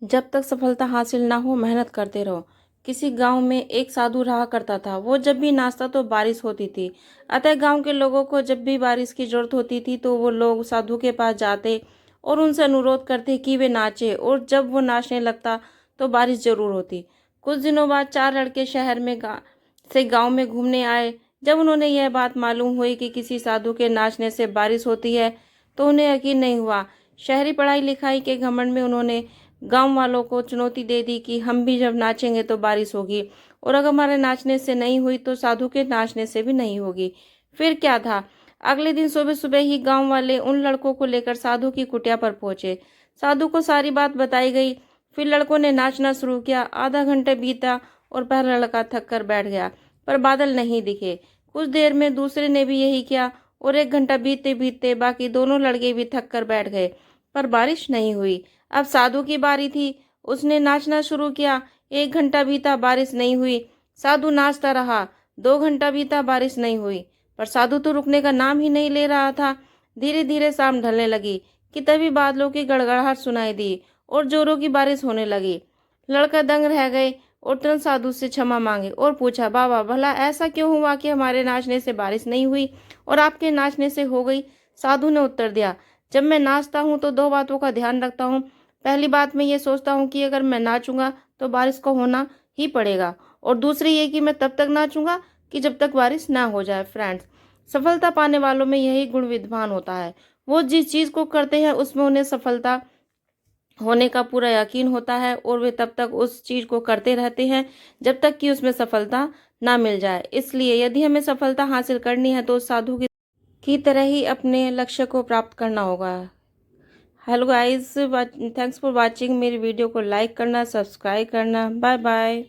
जब तक सफलता हासिल ना हो मेहनत करते रहो। किसी गांव में एक साधु रहा करता था। वो जब भी नाचता तो बारिश होती थी। अतः गांव के लोगों को जब भी बारिश की जरूरत होती थी तो वो लोग साधु के पास जाते और उनसे अनुरोध करते कि वे नाचे, और जब वो नाचने लगता तो बारिश जरूर होती। कुछ दिनों बाद चार लड़के शहर में से गांव में घूमने आए। जब उन्होंने यह बात मालूम हुई कि किसी साधु के नाचने से बारिश होती है तो उन्हें यकीन नहीं हुआ। शहरी पढ़ाई लिखाई के घमंड में उन्होंने गांव वालों को चुनौती दे दी कि हम भी जब नाचेंगे तो बारिश होगी, और अगर हमारे नाचने से नहीं हुई तो साधु के नाचने से भी नहीं होगी। फिर क्या था, अगले दिन सुबह सुबह ही गांव वाले उन लड़कों को लेकर साधु की कुटिया पर पहुंचे। साधु को सारी बात बताई गई। फिर लड़कों ने नाचना शुरू किया। आधा घंटे बीता और पहला लड़का थक कर बैठ गया, पर बादल नहीं दिखे। कुछ देर में दूसरे ने भी यही किया, और एक घंटा बीतते बीतते बाकी दोनों लड़के भी थक कर बैठ गए, पर बारिश नहीं हुई। अब साधु की बारी थी। उसने नाचना शुरू किया। एक घंटा बीता, बारिश नहीं हुई। साधु नाचता रहा। 2 घंटा बीता, बारिश नहीं हुई, पर साधु तो रुकने का नाम ही नहीं ले रहा था। धीरे धीरे शाम ढलने लगी कि तभी बादलों की गड़गड़ाहट सुनाई दी और जोरों की बारिश होने लगी। लड़का दंग रह गए और तुरंत साधु से क्षमा मांगे और पूछा, बाबा भला ऐसा क्यों हुआ कि हमारे नाचने से बारिश नहीं हुई और आपके नाचने से हो गई? साधु ने उत्तर दिया, जब मैं नाचता हूँ तो दो बातों का ध्यान रखता हूँ। पहली बात, मैं ये सोचता हूँ कि अगर मैं नाचूंगा तो बारिश को होना ही पड़ेगा, और दूसरी ये कि मैं तब तक नाचूंगा कि जब तक बारिश ना हो जाए। फ्रेंड्स, सफलता पाने वालों में यही गुण विद्यमान होता है। वो जिस चीज को करते हैं उसमें उन्हें सफलता होने का पूरा यकीन होता है, और वे तब तक उस चीज को करते रहते हैं जब तक कि उसमें सफलता ना मिल जाए। इसलिए यदि हमें सफलता हासिल करनी है तो साधु की तरह ही अपने लक्ष्य को प्राप्त करना होगा। Hello guys, thanks for watching. मेरी वीडियो को लाइक करना, सब्सक्राइब करना। Bye bye.